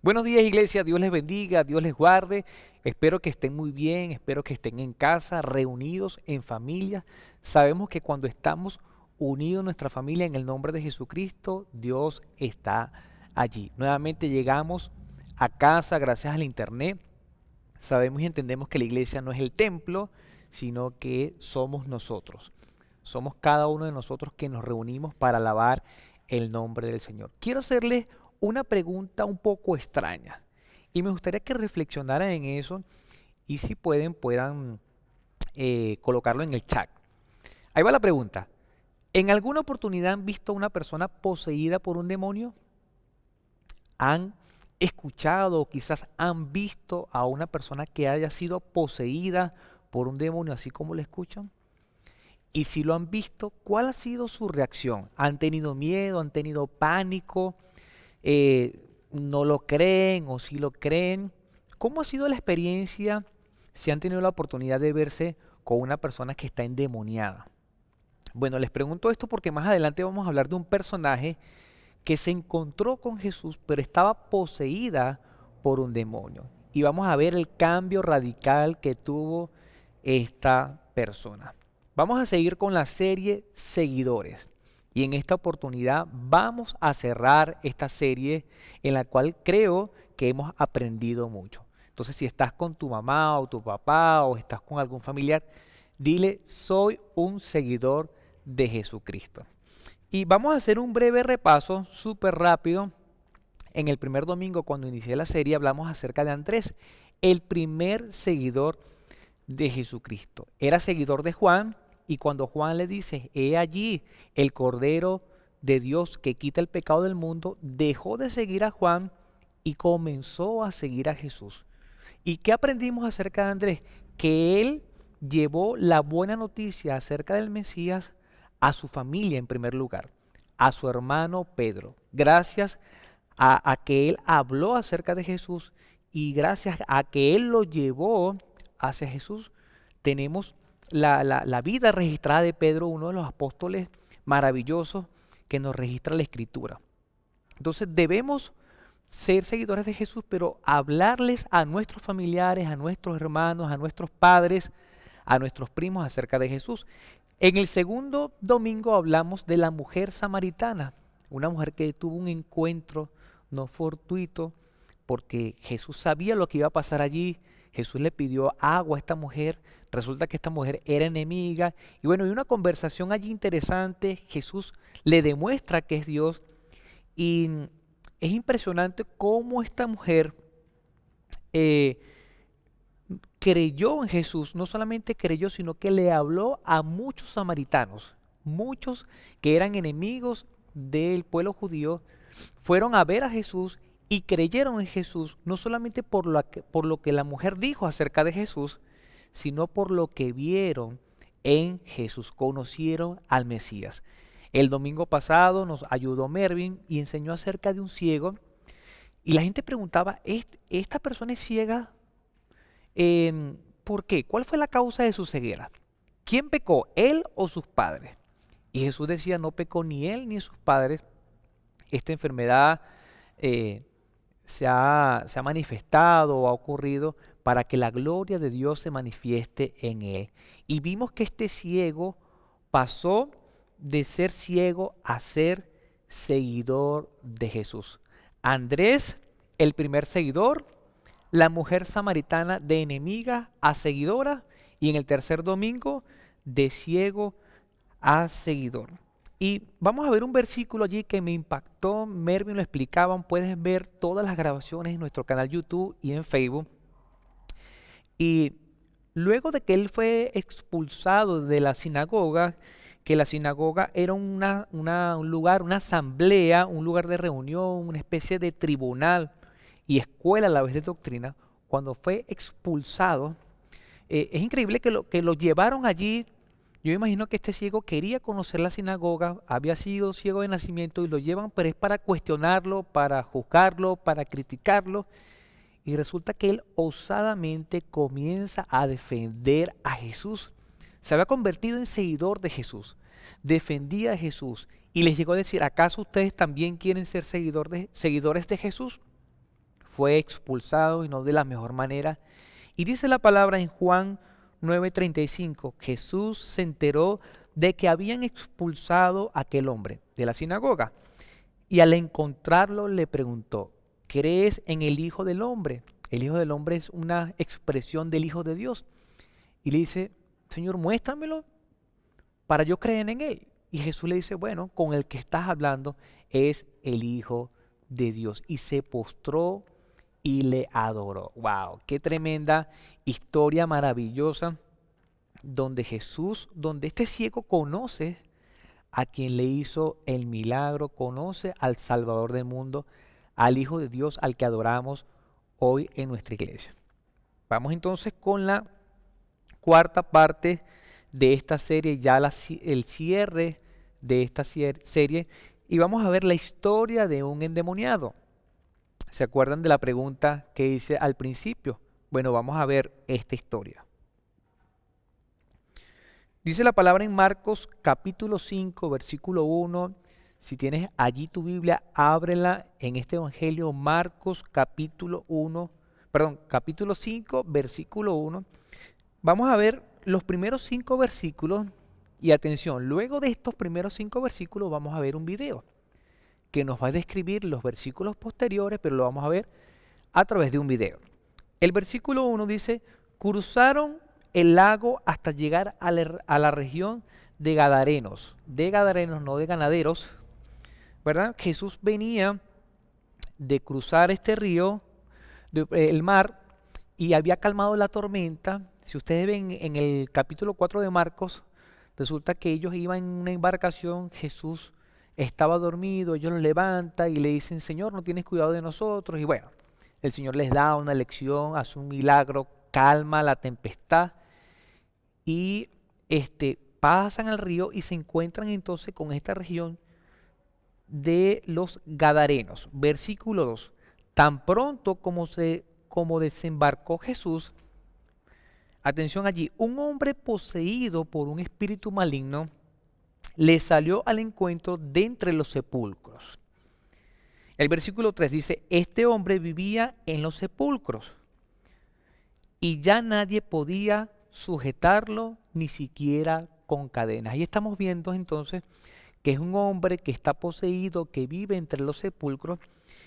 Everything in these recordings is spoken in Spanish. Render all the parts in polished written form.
Buenos días, iglesia. Dios les bendiga, Dios les guarde. Espero que estén muy bien, espero que estén en casa, reunidos en familia. Sabemos que cuando estamos unidos nuestra familia en el nombre de Jesucristo, Dios está allí. Nuevamente llegamos a casa gracias al internet. Sabemos y entendemos que la iglesia no es el templo, sino que somos nosotros. Somos cada uno de nosotros que nos reunimos para alabar el nombre del Señor. Quiero hacerles una pregunta un poco extraña y me gustaría que reflexionaran en eso y si puedan colocarlo en el chat. Ahí va la pregunta. ¿En alguna oportunidad han visto a una persona poseída por un demonio? ¿Han escuchado o quizás han visto a una persona que haya sido poseída por un demonio así como lo escuchan? Y si lo han visto, ¿cuál ha sido su reacción? ¿Han tenido miedo? ¿Han tenido pánico? ¿No lo creen o sí lo creen? ¿Cómo ha sido la experiencia si han tenido la oportunidad de verse con una persona que está endemoniada? Bueno, les pregunto esto porque más adelante vamos a hablar de un personaje que se encontró con Jesús, pero estaba poseída por un demonio. Y vamos a ver el cambio radical que tuvo esta persona. Vamos a seguir con la serie Seguidores. Y en esta oportunidad vamos a cerrar esta serie en la cual creo que hemos aprendido mucho. Entonces, si estás con tu mamá o tu papá o estás con algún familiar, dile, soy un seguidor de Jesucristo. Y vamos a hacer un breve repaso, súper rápido. En el primer domingo, cuando inicié la serie, hablamos acerca de Andrés, el primer seguidor de Jesucristo. Era seguidor de Juan y cuando Juan le dice, he allí el Cordero de Dios que quita el pecado del mundo, dejó de seguir a Juan y comenzó a seguir a Jesús. ¿Y qué aprendimos acerca de Andrés? Que él llevó la buena noticia acerca del Mesías a su familia en primer lugar, a su hermano Pedro. Gracias a que él habló acerca de Jesús y gracias a que él lo llevó hacia Jesús, tenemos la vida registrada de Pedro, uno de los apóstoles maravillosos que nos registra la Escritura. Entonces debemos ser seguidores de Jesús, pero hablarles a nuestros familiares, a nuestros hermanos, a nuestros padres, a nuestros primos acerca de Jesús. En el segundo domingo hablamos de la mujer samaritana, una mujer que tuvo un encuentro no fortuito, porque Jesús sabía lo que iba a pasar allí. Jesús le pidió agua a esta mujer, resulta que esta mujer era enemiga, y bueno, hay una conversación allí interesante. Jesús le demuestra que es Dios, y es impresionante cómo esta mujer eh, creyó en Jesús. No solamente creyó, sino que le habló a muchos samaritanos, muchos que eran enemigos del pueblo judío, fueron a ver a Jesús y creyeron en Jesús, no solamente por lo que la mujer dijo acerca de Jesús, sino por lo que vieron en Jesús, conocieron al Mesías. El domingo pasado nos ayudó Mervin y enseñó acerca de un ciego y la gente preguntaba, ¿esta persona es ciega? ¿Por qué? ¿Cuál fue la causa de su ceguera? ¿Quién pecó, él o sus padres? Y Jesús decía, no pecó ni él ni sus padres. Esta enfermedad eh, se ha manifestado o ha ocurrido para que la gloria de Dios se manifieste en él. Y vimos que este ciego pasó de ser ciego a ser seguidor de Jesús. Andrés, el primer seguidor, la mujer samaritana de enemiga a seguidora y en el tercer domingo de ciego a seguidor. Y vamos a ver un versículo allí que me impactó, Mervin lo explicaban, puedes ver todas las grabaciones en nuestro canal YouTube y en Facebook. Y luego de que él fue expulsado de la sinagoga, que la sinagoga era un lugar, una asamblea, un lugar de reunión, una especie de tribunal y escuela a la vez de doctrina, cuando fue expulsado, es increíble que lo llevaron allí. Yo imagino que este ciego quería conocer la sinagoga, había sido ciego de nacimiento y lo llevan, pero es para cuestionarlo, para juzgarlo, para criticarlo. Y resulta que él osadamente comienza a defender a Jesús. Se había convertido en seguidor de Jesús, defendía a Jesús y les llegó a decir, ¿acaso ustedes también quieren ser seguidores de Jesús? fue expulsado y no de la mejor manera. Y dice la palabra en Juan 9:35, Jesús se enteró de que habían expulsado a aquel hombre de la sinagoga. Y al encontrarlo le preguntó, ¿crees en el Hijo del Hombre? El Hijo del Hombre es una expresión del Hijo de Dios. Y le dice, Señor, muéstramelo para yo creer en Él. Y Jesús le dice, bueno, con el que estás hablando es el Hijo de Dios. Y se postró y le adoró. ¡Wow! ¡Qué tremenda historia maravillosa! Donde este ciego conoce a quien le hizo el milagro, conoce al Salvador del mundo, al Hijo de Dios, al que adoramos hoy en nuestra iglesia. Vamos entonces con la cuarta parte de esta serie, ya el cierre de esta serie, y vamos a ver la historia de un endemoniado. ¿Se acuerdan de la pregunta que hice al principio? Bueno, vamos a ver esta historia. Dice la palabra en Marcos capítulo 5, versículo 1. Si tienes allí tu Biblia, ábrela en este evangelio, Marcos capítulo 5, versículo 1. Vamos a ver los primeros 5 versículos y atención, luego de estos primeros 5 versículos vamos a ver un video que nos va a describir los versículos posteriores, pero lo vamos a ver a través de un video. El versículo 1 dice, cruzaron el lago hasta llegar a la región de Gadarenos, no de ganaderos, ¿verdad? Jesús venía de cruzar este río, el mar, y había calmado la tormenta. Si ustedes ven en el capítulo 4 de Marcos, resulta que ellos iban en una embarcación, Jesús estaba dormido, ellos lo levantan y le dicen, Señor, no tienes cuidado de nosotros. Y bueno, el Señor les da una lección, hace un milagro, calma la tempestad y pasan al río y se encuentran entonces con esta región de los Gadarenos. Versículo 2. Tan pronto como desembarcó Jesús, atención allí, un hombre poseído por un espíritu maligno le salió al encuentro de entre los sepulcros. El versículo 3 dice, este hombre vivía en los sepulcros y ya nadie podía sujetarlo ni siquiera con cadenas. Ahí estamos viendo entonces que es un hombre que está poseído, que vive entre los sepulcros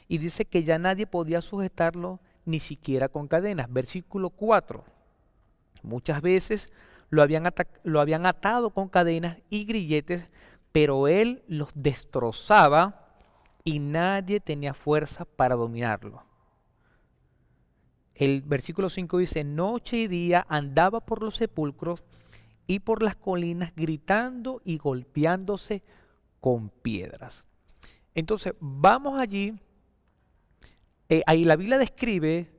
y dice que ya nadie podía sujetarlo ni siquiera con cadenas. Versículo 4. Muchas veces lo habían atado con cadenas y grilletes, pero él los destrozaba y nadie tenía fuerza para dominarlo. El versículo 5 dice, noche y día andaba por los sepulcros y por las colinas gritando y golpeándose con piedras. Entonces, vamos allí, ahí la Biblia describe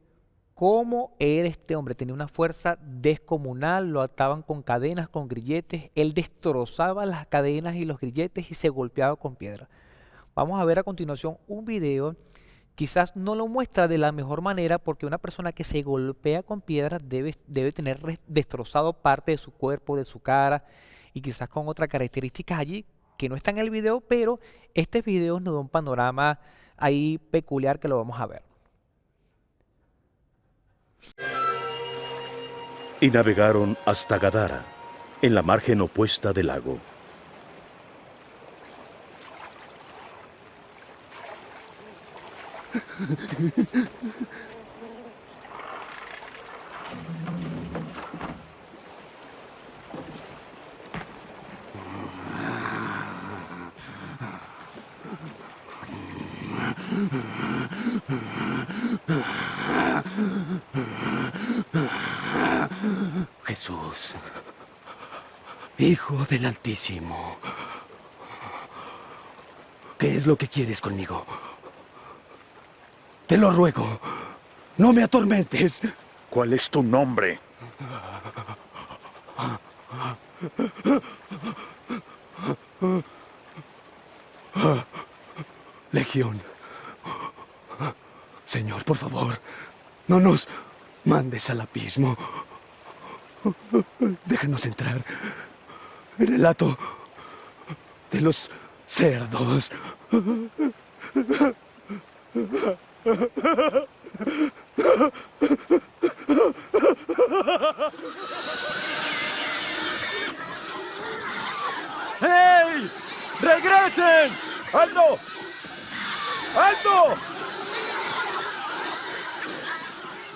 cómo era este hombre. Tenía una fuerza descomunal, lo ataban con cadenas, con grilletes, él destrozaba las cadenas y los grilletes y se golpeaba con piedras. Vamos a ver a continuación un video. Quizás no lo muestra de la mejor manera porque una persona que se golpea con piedras debe tener destrozado parte de su cuerpo, de su cara y quizás con otras características allí que no están en el video, pero este video nos da un panorama ahí peculiar que lo vamos a ver. Y navegaron hasta Gadara, en la margen opuesta del lago. Jesús, Hijo del Altísimo, ¿qué es lo que quieres conmigo? Te lo ruego, no me atormentes. ¿Cuál es tu nombre? Legión. Señor, por favor, no nos mandes al abismo. Déjanos entrar en el hato de los cerdos. ¡Hey! ¡Regresen! ¡Alto! ¡Alto!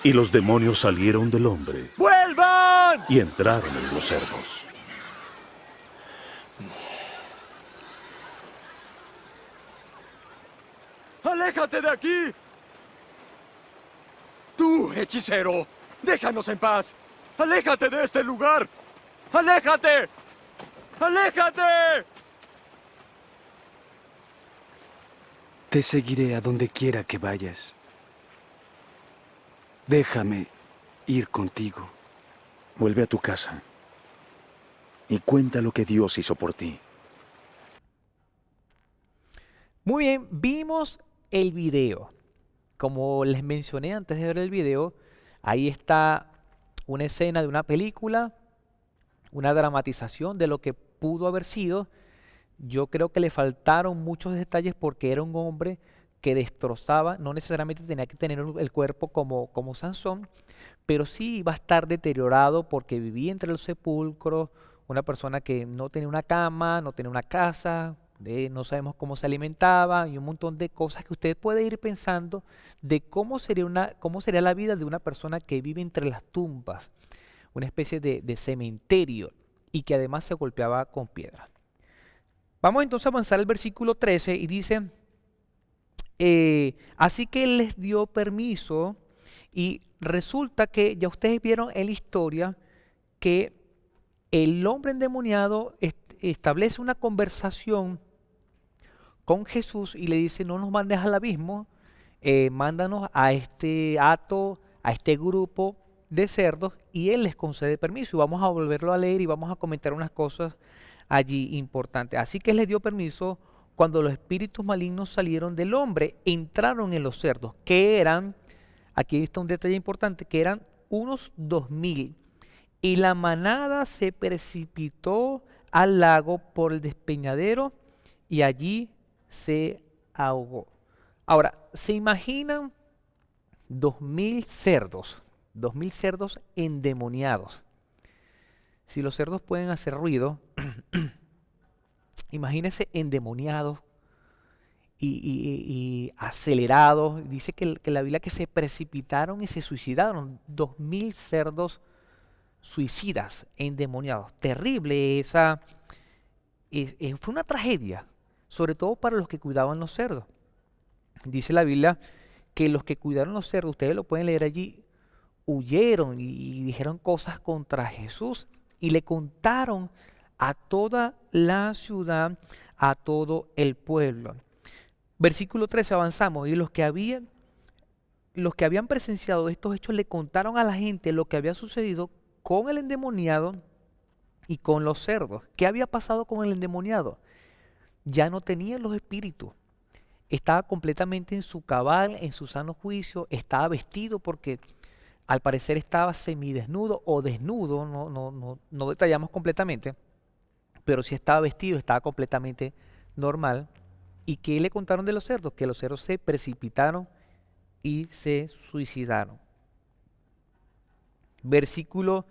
Y los demonios salieron del hombre ¡Vuelvan! y entraron en los cerdos. ¡Aléjate de aquí! ¡Tú, hechicero! ¡Déjanos en paz! ¡Aléjate de este lugar! ¡Aléjate! ¡Aléjate! Te seguiré a donde quiera que vayas. Déjame ir contigo. Vuelve a tu casa y cuenta lo que Dios hizo por ti. Muy bien, vimos el video. Como les mencioné antes de ver el video, ahí está una escena de una película, una dramatización de lo que pudo haber sido. Yo creo que le faltaron muchos detalles porque era un hombre que destrozaba, no necesariamente tenía que tener el cuerpo como Sansón, pero sí iba a estar deteriorado porque vivía entre los sepulcros, una persona que no tenía una cama, no tenía una casa, no sabemos cómo se alimentaba y un montón de cosas que usted puede ir pensando de cómo sería la vida de una persona que vive entre las tumbas, una especie de cementerio y que además se golpeaba con piedras. Vamos entonces a avanzar al versículo 13 y dice, así que él les dio permiso y resulta que ya ustedes vieron en la historia que el hombre endemoniado establece una conversación con Jesús y le dice, no nos mandes al abismo, mándanos a este hato, a este grupo de cerdos, y él les concede permiso. Y vamos a volverlo a leer y vamos a comentar unas cosas allí importantes. Así que él les dio permiso cuando los espíritus malignos salieron del hombre, entraron en los cerdos, que eran, aquí está un detalle importante, que eran unos 2000. Y la manada se precipitó al lago por el despeñadero y allí se ahogó. Ahora, ¿se imaginan 2000 cerdos endemoniados? Si los cerdos pueden hacer ruido, imagínense endemoniados y acelerados. Dice que la Biblia que se precipitaron y se suicidaron. 2000 cerdos suicidas, endemoniados. Terrible fue una tragedia, sobre todo para los que cuidaban los cerdos. Dice la Biblia que los que cuidaron los cerdos, ustedes lo pueden leer allí, huyeron y dijeron cosas contra Jesús y le contaron a toda la ciudad, a todo el pueblo. Versículo 13, avanzamos, y los que habían presenciado estos hechos le contaron a la gente lo que había sucedido con el endemoniado y con los cerdos. ¿Qué había pasado con el endemoniado? Ya no tenía los espíritus. Estaba completamente en su cabal, en su sano juicio, estaba vestido porque al parecer estaba semidesnudo o desnudo, no detallamos completamente, pero sí estaba vestido, estaba completamente normal. ¿Y qué le contaron de los cerdos? Que los cerdos se precipitaron y se suicidaron. Versículo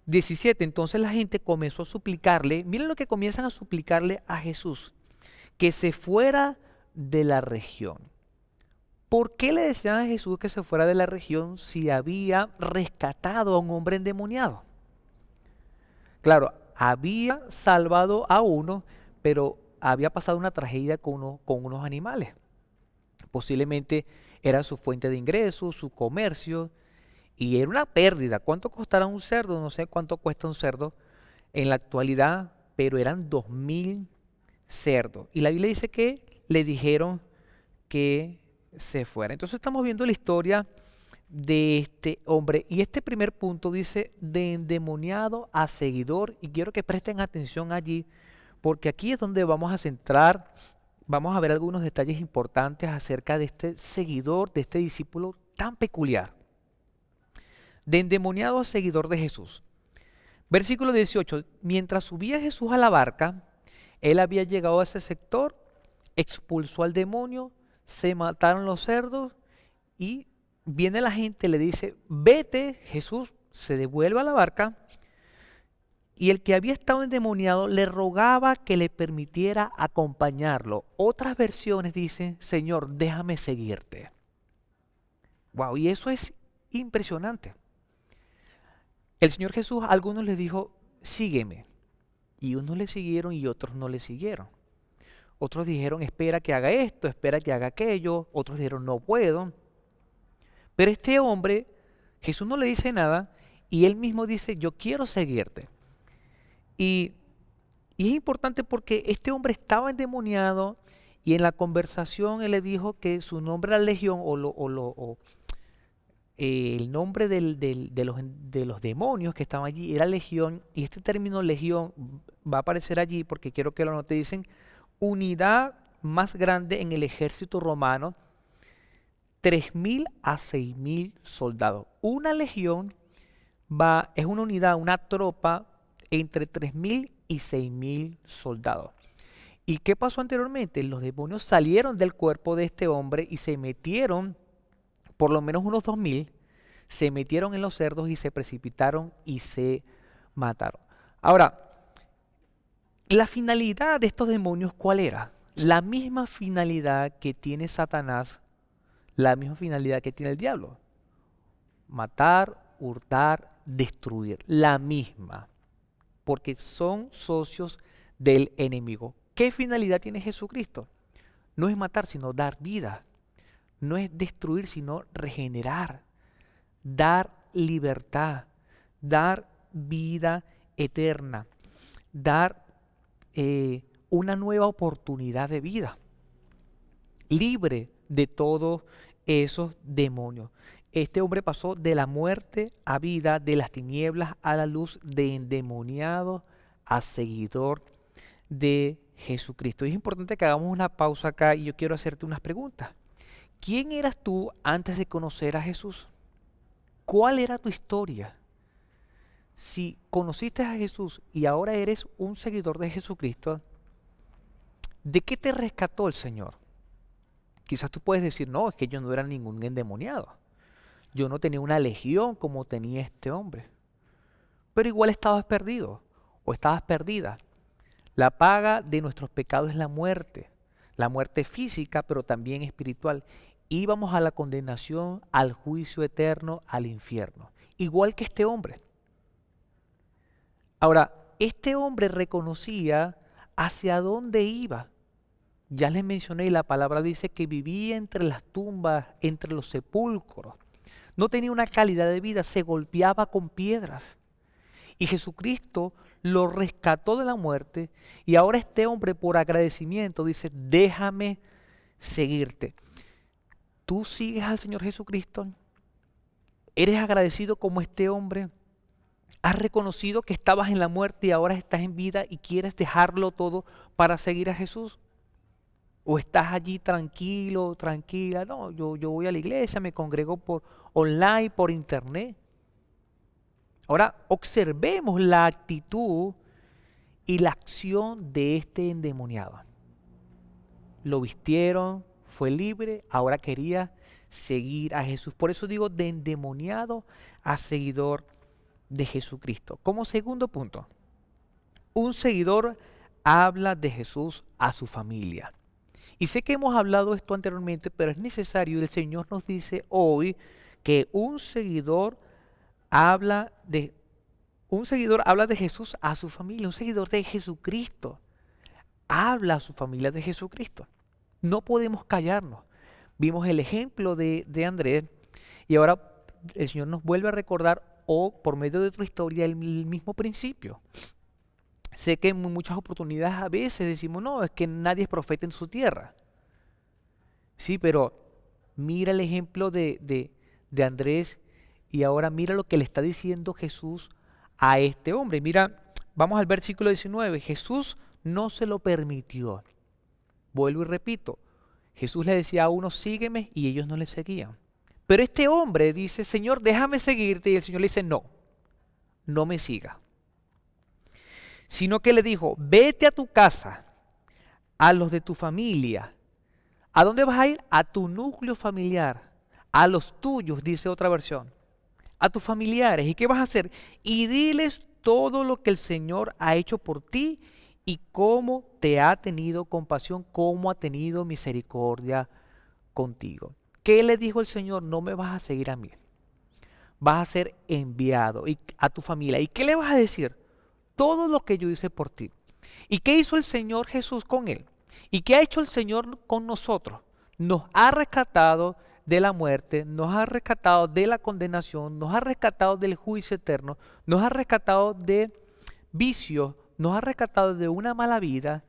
17, entonces la gente comenzó a suplicarle, miren lo que comienzan a suplicarle a Jesús, que se fuera de la región. ¿Por qué le decían a Jesús que se fuera de la región si había rescatado a un hombre endemoniado? Claro, había salvado a uno, pero había pasado una tragedia con unos animales. Posiblemente era su fuente de ingresos, su comercio, y era una pérdida. ¿Cuánto costará un cerdo? No sé cuánto cuesta un cerdo en la actualidad, pero eran 2000 cerdos. Y la Biblia dice que le dijeron que se fuera. Entonces estamos viendo la historia de este hombre. Y este primer punto dice de endemoniado a seguidor. Y quiero que presten atención allí, porque aquí es donde vamos a centrar, vamos a ver algunos detalles importantes acerca de este seguidor, de este discípulo tan peculiar. De endemoniado a seguidor de Jesús. Versículo 18. Mientras subía Jesús a la barca, él había llegado a ese sector, expulsó al demonio, se mataron los cerdos y viene la gente, le dice, vete. Jesús se devuelve a la barca y el que había estado endemoniado le rogaba que le permitiera acompañarlo. Otras versiones dicen, Señor, déjame seguirte. Wow, y eso es impresionante. El Señor Jesús a algunos les dijo, sígueme. Y unos le siguieron y otros no le siguieron. Otros dijeron, espera que haga esto, espera que haga aquello. Otros dijeron, no puedo. Pero este hombre, Jesús no le dice nada y él mismo dice, yo quiero seguirte. Y es importante porque este hombre estaba endemoniado y en la conversación él le dijo que su nombre era Legión el nombre de los demonios que estaban allí era Legión, y este término Legión va a aparecer allí porque quiero que lo note. Dicen unidad más grande en el ejército romano, 3.000 a 6.000 soldados. Una legión es una unidad, una tropa entre 3.000 y 6.000 soldados. ¿Y qué pasó anteriormente? Los demonios salieron del cuerpo de este hombre y se metieron, por lo menos unos 2.000, se metieron en los cerdos y se precipitaron y se mataron. Ahora, la finalidad de estos demonios, ¿cuál era? La misma finalidad que tiene Satanás, la misma finalidad que tiene el diablo. Matar, hurtar, destruir. La misma. Porque son socios del enemigo. ¿Qué finalidad tiene Jesucristo? No es matar, sino dar vida. No es destruir, sino regenerar. Dar libertad. Dar vida eterna. Dar una nueva oportunidad de vida. Libre de todos esos demonios. Este hombre pasó de la muerte a vida, de las tinieblas a la luz, de endemoniado a seguidor de Jesucristo. Y es importante que hagamos una pausa acá y yo quiero hacerte unas preguntas. ¿Quién eras tú antes de conocer a Jesús? ¿Cuál era tu historia? Si conociste a Jesús y ahora eres un seguidor de Jesucristo, ¿de qué te rescató el Señor? Quizás tú puedes decir, no, es que yo no era ningún endemoniado. Yo no tenía una legión como tenía este hombre. Pero igual estabas perdido o estabas perdida. La paga de nuestros pecados es la muerte física, pero también espiritual. Íbamos a la condenación, al juicio eterno, al infierno. Igual que este hombre. Ahora, este hombre reconocía hacia dónde iba. Ya les mencioné, la palabra dice que vivía entre las tumbas, entre los sepulcros. No tenía una calidad de vida, se golpeaba con piedras. Y Jesucristo lo rescató de la muerte y ahora este hombre por agradecimiento dice, déjame seguirte. ¿Tú sigues al Señor Jesucristo? ¿Eres agradecido como este hombre? ¿Has reconocido que estabas en la muerte y ahora estás en vida y quieres dejarlo todo para seguir a Jesús? ¿O estás allí tranquilo, tranquila? No, yo voy a la iglesia, me congrego por online, por internet. Ahora observemos la actitud y la acción de este endemoniado. Lo vistieron, fue libre, ahora quería seguir a Jesús. Por eso digo de endemoniado a seguidor de Jesucristo. Como segundo punto, un seguidor habla de Jesús a su familia. Y sé que hemos hablado esto anteriormente, pero es necesario, y el Señor nos dice hoy que un seguidor habla de Jesús a su familia, un seguidor de Jesucristo habla a su familia de Jesucristo. No podemos callarnos. Vimos el ejemplo de Andrés y ahora el Señor nos vuelve a recordar por medio de otra historia el mismo principio. Sé que en muchas oportunidades a veces decimos, no, es que nadie es profeta en su tierra. Sí, pero mira el ejemplo de Andrés y ahora mira lo que le está diciendo Jesús a este hombre. Mira, vamos al versículo 19. Jesús no se lo permitió. Vuelvo y repito. Jesús le decía a unos, sígueme, y ellos no le seguían. Pero este hombre dice, Señor, déjame seguirte. Y el Señor le dice, no, no me siga. Sino que le dijo, vete a tu casa, a los de tu familia. ¿A dónde vas a ir? A tu núcleo familiar, a los tuyos, dice otra versión, a tus familiares. ¿Y qué vas a hacer? Y diles todo lo que el Señor ha hecho por ti y cómo te ha tenido compasión, cómo ha tenido misericordia contigo. ¿Qué le dijo el Señor? No me vas a seguir a mí, vas a ser enviado a tu familia. ¿Y qué le vas a decir? Todo lo que yo hice por ti. ¿Y qué hizo el Señor Jesús con él? ¿Y qué ha hecho el Señor con nosotros? Nos ha rescatado de la muerte, nos ha rescatado de la condenación, nos ha rescatado del juicio eterno, nos ha rescatado de vicios, nos ha rescatado de una mala vida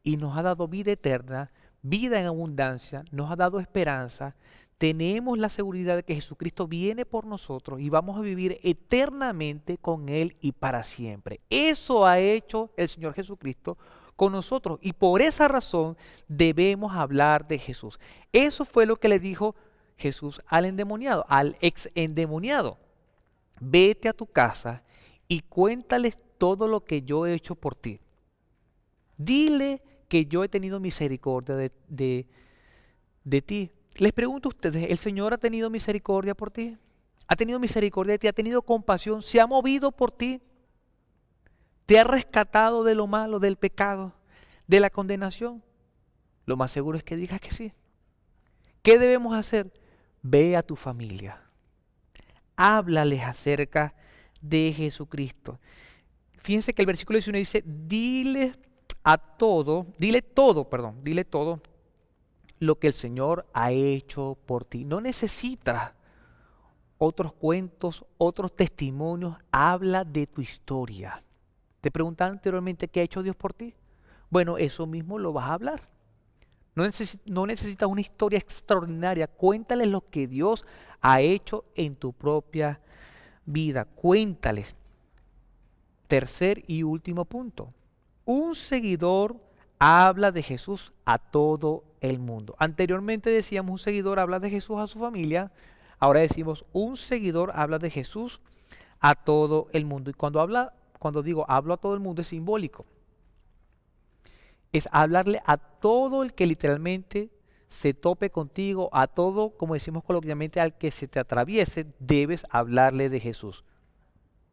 y nos ha dado vida eterna, vida en abundancia, nos ha dado esperanza. Tenemos la seguridad de que Jesucristo viene por nosotros y vamos a vivir eternamente con Él y para siempre. Eso ha hecho el Señor Jesucristo con nosotros y por esa razón debemos hablar de Jesús. Eso fue lo que le dijo Jesús al endemoniado, al ex endemoniado. Vete a tu casa y cuéntales todo lo que yo he hecho por ti. Dile que yo he tenido misericordia de ti. Les pregunto a ustedes, ¿el Señor ha tenido misericordia por ti? ¿Ha tenido misericordia de ti? ¿Ha tenido compasión? ¿Se ha movido por ti? ¿Te ha rescatado de lo malo, del pecado, de la condenación? Lo más seguro es que digas que sí. ¿Qué debemos hacer? Ve a tu familia. Háblales acerca de Jesucristo. Fíjense que el versículo 19 dice, dile todo lo que el Señor ha hecho por ti. No necesitas otros cuentos, otros testimonios. Habla de tu historia. Te preguntaba anteriormente qué ha hecho Dios por ti. Bueno, eso mismo lo vas a hablar. No necesitas una historia extraordinaria. Cuéntales lo que Dios ha hecho en tu propia vida. Cuéntales. Tercer y último punto. Un seguidor habla de Jesús a todo el mundo. Anteriormente decíamos un seguidor habla de Jesús a su familia. Ahora decimos un seguidor habla de Jesús a todo el mundo. Y cuando digo hablo a todo el mundo es simbólico. Es hablarle a todo el que literalmente se tope contigo, a todo, como decimos coloquialmente, al que se te atraviese, debes hablarle de Jesús.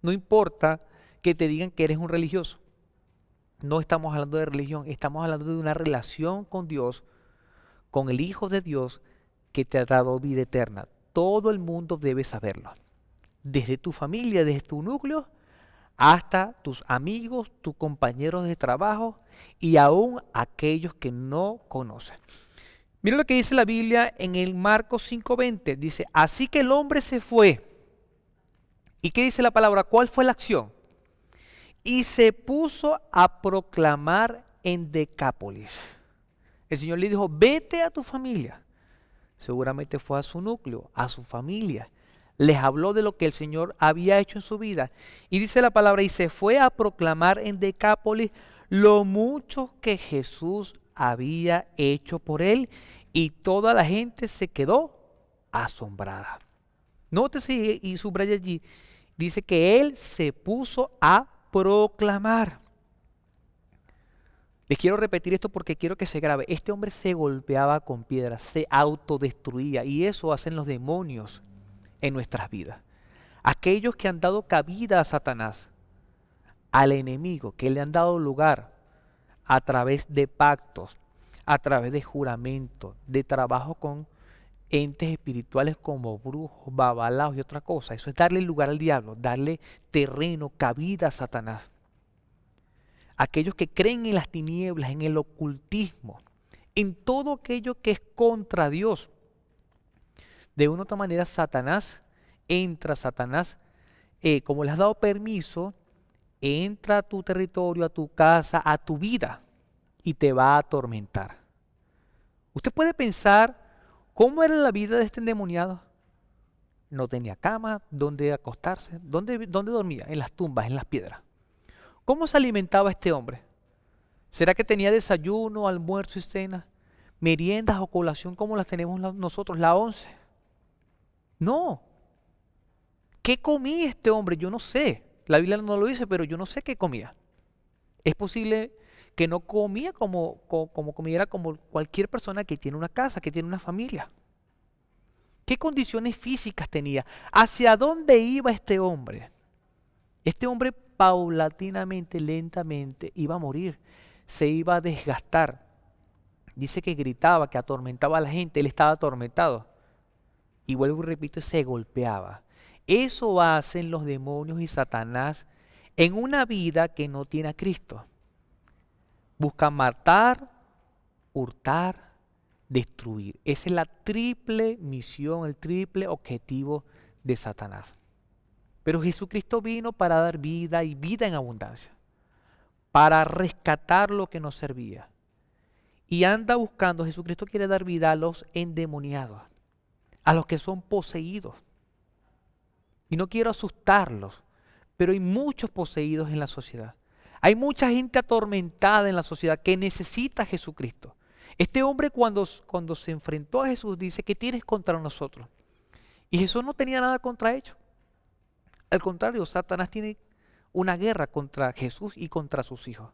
No importa que te digan que eres un religioso. No estamos hablando de religión, estamos hablando de una relación con Dios, con el Hijo de Dios que te ha dado vida eterna. Todo el mundo debe saberlo. Desde tu familia, desde tu núcleo, hasta tus amigos, tus compañeros de trabajo y aún aquellos que no conocen. Mira lo que dice la Biblia en el Marcos 5:20. Dice, así que el hombre se fue. ¿Y qué dice la palabra? ¿Cuál fue la acción? Y se puso a proclamar en Decápolis. El Señor le dijo, vete a tu familia. Seguramente fue a su núcleo, a su familia. Les habló de lo que el Señor había hecho en su vida. Y dice la palabra, y se fue a proclamar en Decápolis lo mucho que Jesús había hecho por él. Y toda la gente se quedó asombrada. Nótese y subraya allí, dice que él se puso a proclamar. Les quiero repetir esto porque quiero que se grabe. Este hombre se golpeaba con piedras, se autodestruía y eso hacen los demonios en nuestras vidas. Aquellos que han dado cabida a Satanás, al enemigo, que le han dado lugar a través de pactos, a través de juramentos, de trabajo con entes espirituales como brujos, babalaos y otra cosa. Eso es darle lugar al diablo, darle terreno, cabida a Satanás. Aquellos que creen en las tinieblas, en el ocultismo, en todo aquello que es contra Dios. De una u otra manera Satanás, como le has dado permiso, entra a tu territorio, a tu casa, a tu vida y te va a atormentar. Usted puede pensar cómo era la vida de este endemoniado. No tenía cama, dónde acostarse, dónde dormía, en las tumbas, en las piedras. ¿Cómo se alimentaba este hombre? ¿Será que tenía desayuno, almuerzo y cena? ¿Meriendas o colación como las tenemos nosotros, la 11? No. ¿Qué comía este hombre? Yo no sé. La Biblia no lo dice, pero yo no sé qué comía. Es posible que no comía como comiera como cualquier persona que tiene una casa, que tiene una familia. ¿Qué condiciones físicas tenía? ¿Hacia dónde iba este hombre? Este hombre paulatinamente, lentamente, iba a morir, se iba a desgastar. Dice que gritaba, que atormentaba a la gente, él estaba atormentado. Y vuelvo y repito, se golpeaba. Eso hacen los demonios y Satanás en una vida que no tiene a Cristo. Buscan matar, hurtar, destruir. Esa es la triple misión, el triple objetivo de Satanás. Pero Jesucristo vino para dar vida y vida en abundancia, para rescatar lo que nos servía. Y anda buscando, Jesucristo quiere dar vida a los endemoniados, a los que son poseídos. Y no quiero asustarlos, pero hay muchos poseídos en la sociedad. Hay mucha gente atormentada en la sociedad que necesita a Jesucristo. Este hombre cuando se enfrentó a Jesús dice, ¿qué tienes contra nosotros? Y Jesús no tenía nada contra ellos. Al contrario, Satanás tiene una guerra contra Jesús y contra sus hijos.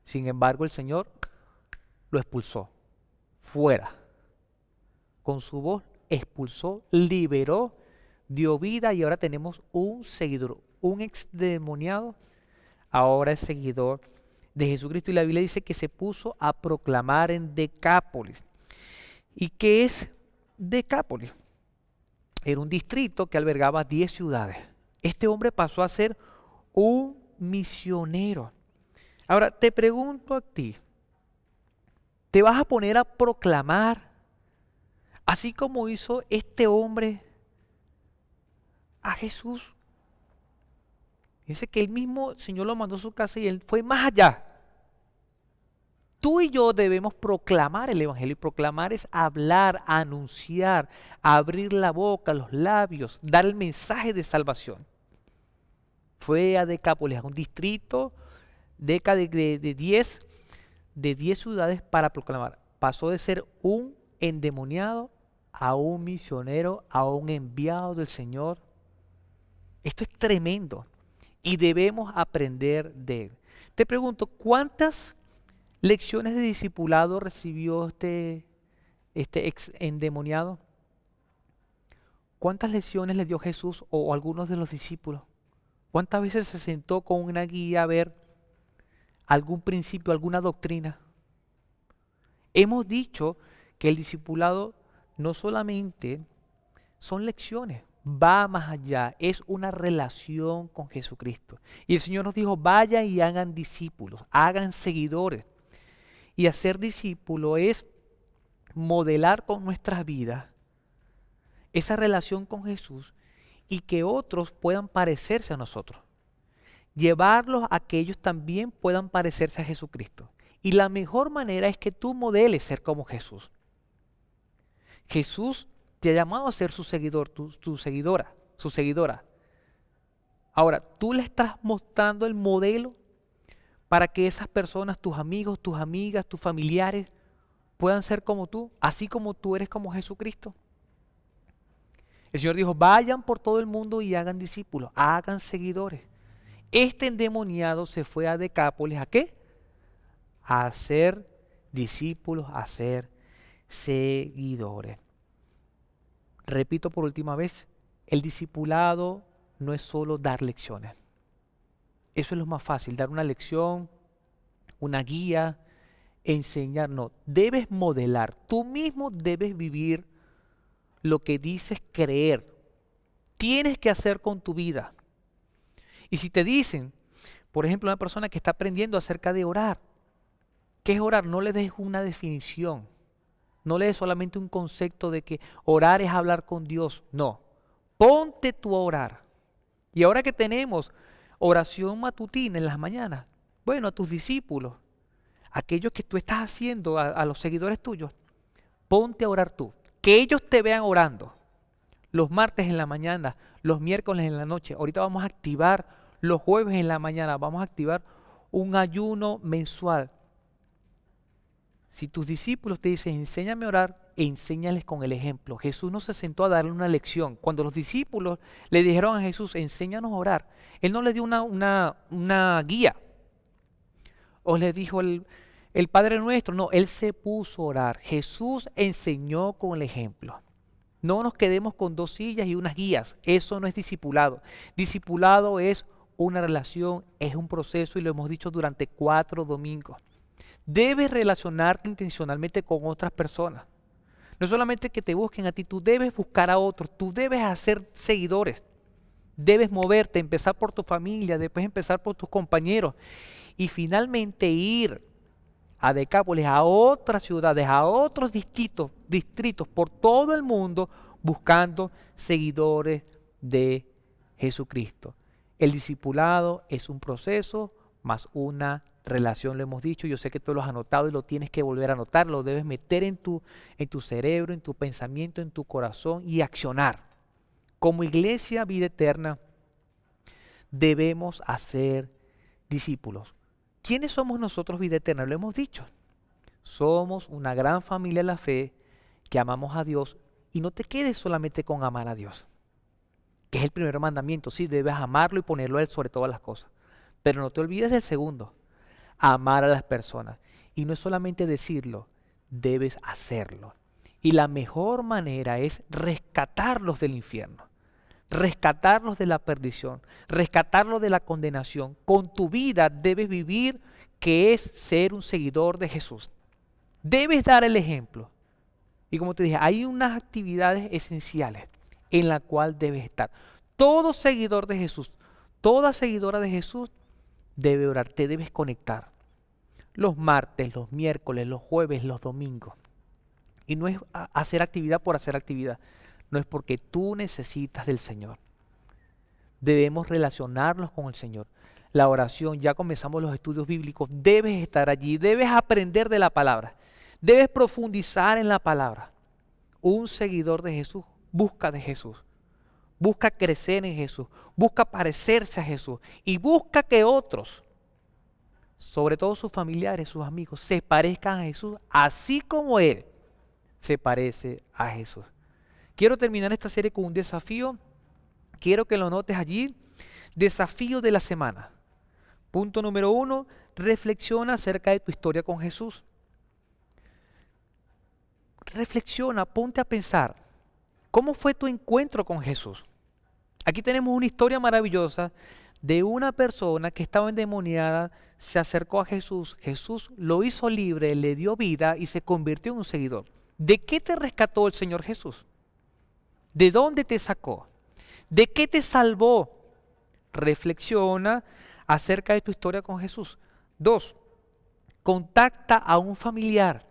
Sin embargo, el Señor lo expulsó, fuera. Con su voz expulsó, liberó, dio vida y ahora tenemos un seguidor, un exdemoniado, ahora es seguidor de Jesucristo. Y la Biblia dice que se puso a proclamar en Decápolis. ¿Y qué es Decápolis? Era un distrito que albergaba 10 ciudades. Este hombre pasó a ser un misionero. Ahora, te pregunto a ti, ¿te vas a poner a proclamar, así como hizo este hombre, a Jesús? Dice que el mismo Señor lo mandó a su casa y él fue más allá. Tú y yo debemos proclamar el Evangelio, y proclamar es hablar, anunciar, abrir la boca, los labios, dar el mensaje de salvación. Fue a Decápolis, a un distrito de 10 ciudades para proclamar. Pasó de ser un endemoniado a un misionero, a un enviado del Señor. Esto es tremendo y debemos aprender de él. Te pregunto, ¿cuántas lecciones de discipulado recibió este ex endemoniado? ¿Cuántas lecciones le dio Jesús o algunos de los discípulos? ¿Cuántas veces se sentó con una guía a ver algún principio, alguna doctrina? Hemos dicho que el discipulado no solamente son lecciones, va más allá, es una relación con Jesucristo. Y el Señor nos dijo, vayan y hagan discípulos, hagan seguidores. Y hacer discípulo es modelar con nuestras vidas esa relación con Jesús y que otros puedan parecerse a nosotros. Llevarlos a que ellos también puedan parecerse a Jesucristo. Y la mejor manera es que tú modeles ser como Jesús. Jesús te ha llamado a ser su seguidor, tu seguidora, su seguidora. Ahora, tú le estás mostrando el modelo para que esas personas, tus amigos, tus amigas, tus familiares, puedan ser como tú, así como tú eres como Jesucristo. El Señor dijo, vayan por todo el mundo y hagan discípulos, hagan seguidores. Este endemoniado se fue a Decápolis, ¿a qué? A hacer discípulos, a ser seguidores. Repito por última vez, el discipulado no es solo dar lecciones. Eso es lo más fácil, dar una lección, una guía, enseñar. No, debes modelar. Tú mismo debes vivir lo que dices creer. Tienes que hacer con tu vida. Y si te dicen, por ejemplo, una persona que está aprendiendo acerca de orar, ¿qué es orar? No le des una definición. No le des solamente un concepto de que orar es hablar con Dios. No, ponte tú a orar. Y ahora que tenemos oración matutina en las mañanas, bueno, a tus discípulos, aquellos que tú estás haciendo, a los seguidores tuyos, ponte a orar tú. Que ellos te vean orando. Los martes en la mañana, los miércoles en la noche. Ahorita vamos a activar los jueves en la mañana. Vamos a activar un ayuno mensual. Si tus discípulos te dicen, enséñame a orar, enséñales con el ejemplo. Jesús no se sentó a darle una lección. Cuando los discípulos le dijeron a Jesús, enséñanos a orar, Él no le dio una guía. O le dijo el Padre Nuestro. No, Él se puso a orar. Jesús enseñó con el ejemplo. No nos quedemos con 2 sillas y unas guías. Eso no es discipulado. Discipulado es una relación, es un proceso y lo hemos dicho durante 4 domingos. Debes relacionarte intencionalmente con otras personas. No solamente que te busquen a ti, tú debes buscar a otros, tú debes hacer seguidores. Debes moverte, empezar por tu familia, después empezar por tus compañeros y finalmente ir a Decápolis, a otras ciudades, a otros distritos por todo el mundo buscando seguidores de Jesucristo. El discipulado es un proceso más una relación, lo hemos dicho. Yo sé que tú lo has anotado y lo tienes que volver a anotar, lo debes meter en tu cerebro, en tu pensamiento, en tu corazón y accionar. Como iglesia Vida Eterna debemos hacer discípulos. ¿Quiénes somos nosotros, Vida Eterna? Lo hemos dicho. Somos una gran familia de la fe que amamos a Dios y no te quedes solamente con amar a Dios, que es el primer mandamiento. Sí, debes amarlo y ponerlo a Él sobre todas las cosas. Pero no te olvides del segundo, amar a las personas. Y no es solamente decirlo, debes hacerlo. Y la mejor manera es rescatarlos del infierno, rescatarlos de la perdición, rescatarlos de la condenación. Con tu vida debes vivir, que es ser un seguidor de Jesús. Debes dar el ejemplo. Y como te dije, hay unas actividades esenciales en las cuales debes estar. Todo seguidor de Jesús, toda seguidora de Jesús debe orar, te debes conectar. Los martes, los miércoles, los jueves, los domingos. Y no es hacer actividad por hacer actividad. No es porque tú necesitas del Señor. Debemos relacionarnos con el Señor. La oración, ya comenzamos los estudios bíblicos, debes estar allí, debes aprender de la palabra, debes profundizar en la palabra. Un seguidor de Jesús busca de Jesús, busca crecer en Jesús, busca parecerse a Jesús y busca que otros, sobre todo sus familiares, sus amigos, se parezcan a Jesús, así como Él se parece a Jesús. Quiero terminar esta serie con un desafío. Quiero que lo notes allí. Desafío de la semana. Punto número 1, reflexiona acerca de tu historia con Jesús. Reflexiona, ponte a pensar. ¿Cómo fue tu encuentro con Jesús? Aquí tenemos una historia maravillosa de una persona que estaba endemoniada, se acercó a Jesús, Jesús lo hizo libre, le dio vida y se convirtió en un seguidor. ¿De qué te rescató el Señor Jesús? ¿De dónde te sacó? ¿De qué te salvó? Reflexiona acerca de tu historia con Jesús. 2, contacta a un familiar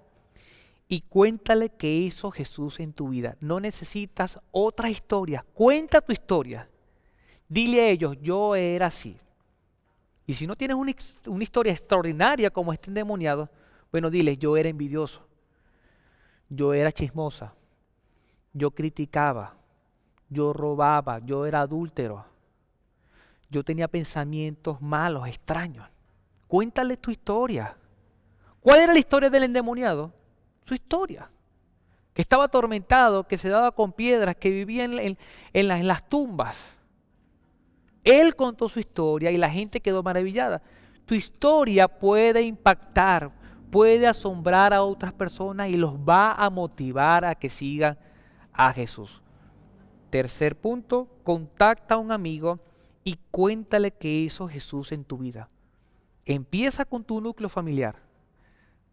y cuéntale qué hizo Jesús en tu vida. No necesitas otra historia, cuenta tu historia. Dile a ellos, yo era así. Y si no tienes una historia extraordinaria como este endemoniado, bueno, dile, yo era envidioso, yo era chismosa, yo criticaba, yo robaba, yo era adúltero, yo tenía pensamientos malos, extraños. Cuéntale tu historia. ¿Cuál era la historia del endemoniado? Su historia. Que estaba atormentado, que se daba con piedras, que vivía en las tumbas. Él contó su historia y la gente quedó maravillada. Tu historia puede impactar, puede asombrar a otras personas y los va a motivar a que sigan a Jesús. 3 punto, contacta a un amigo y cuéntale qué hizo Jesús en tu vida. Empieza con tu núcleo familiar.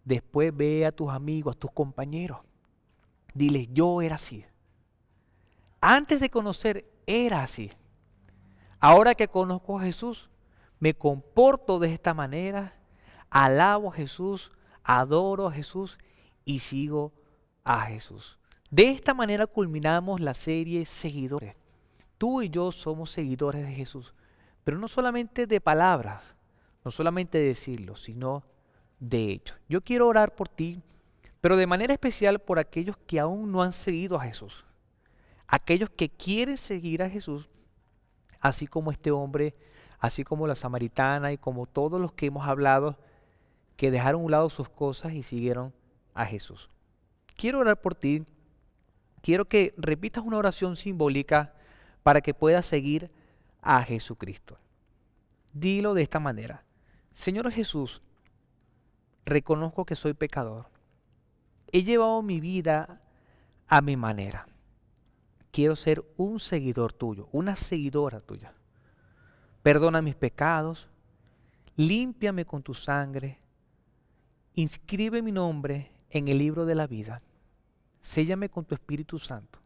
Después ve a tus amigos, a tus compañeros. Diles, yo era así. Antes de conocer, era así. Ahora que conozco a Jesús, me comporto de esta manera, alabo a Jesús, adoro a Jesús y sigo a Jesús. De esta manera culminamos la serie Seguidores. Tú y yo somos seguidores de Jesús, pero no solamente de palabras, no solamente de decirlo, sino de hecho. Yo quiero orar por ti, pero de manera especial por aquellos que aún no han seguido a Jesús. Aquellos que quieren seguir a Jesús, así como este hombre, así como la samaritana y como todos los que hemos hablado, que dejaron a un lado sus cosas y siguieron a Jesús. Quiero orar por ti. Quiero que repitas una oración simbólica para que puedas seguir a Jesucristo. Dilo de esta manera. Señor Jesús, reconozco que soy pecador. He llevado mi vida a mi manera. quiero ser un seguidor tuyo, una seguidora tuya. Perdona mis pecados, límpiame con tu sangre, inscribe mi nombre en el libro de la vida, séllame con tu Espíritu Santo.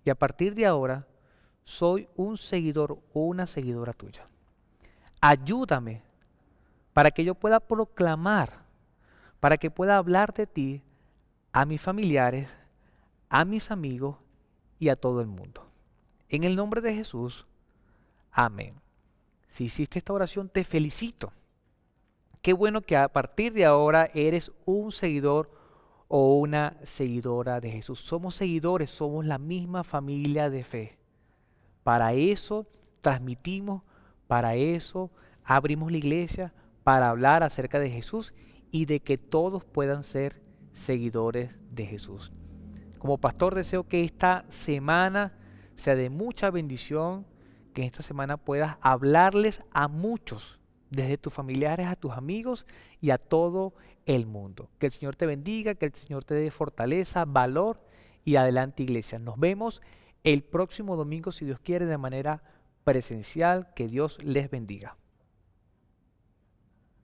Y a partir de ahora, soy un seguidor o una seguidora tuya. Ayúdame para que yo pueda proclamar, para que pueda hablar de ti a mis familiares, a mis amigos y a todo el mundo. En el nombre de Jesús, amén. Si hiciste esta oración, te felicito. Qué bueno que a partir de ahora eres un seguidor o una seguidora de Jesús. Somos seguidores, somos la misma familia de fe. Para eso transmitimos, para eso abrimos la iglesia, para hablar acerca de Jesús y de que todos puedan ser seguidores de Jesús. Como pastor deseo que esta semana sea de mucha bendición, que esta semana puedas hablarles a muchos, desde tus familiares a tus amigos y a todo el mundo. Que el Señor te bendiga, que el Señor te dé fortaleza, valor y adelante iglesia. Nos vemos el próximo domingo, si Dios quiere, de manera presencial. Que Dios les bendiga.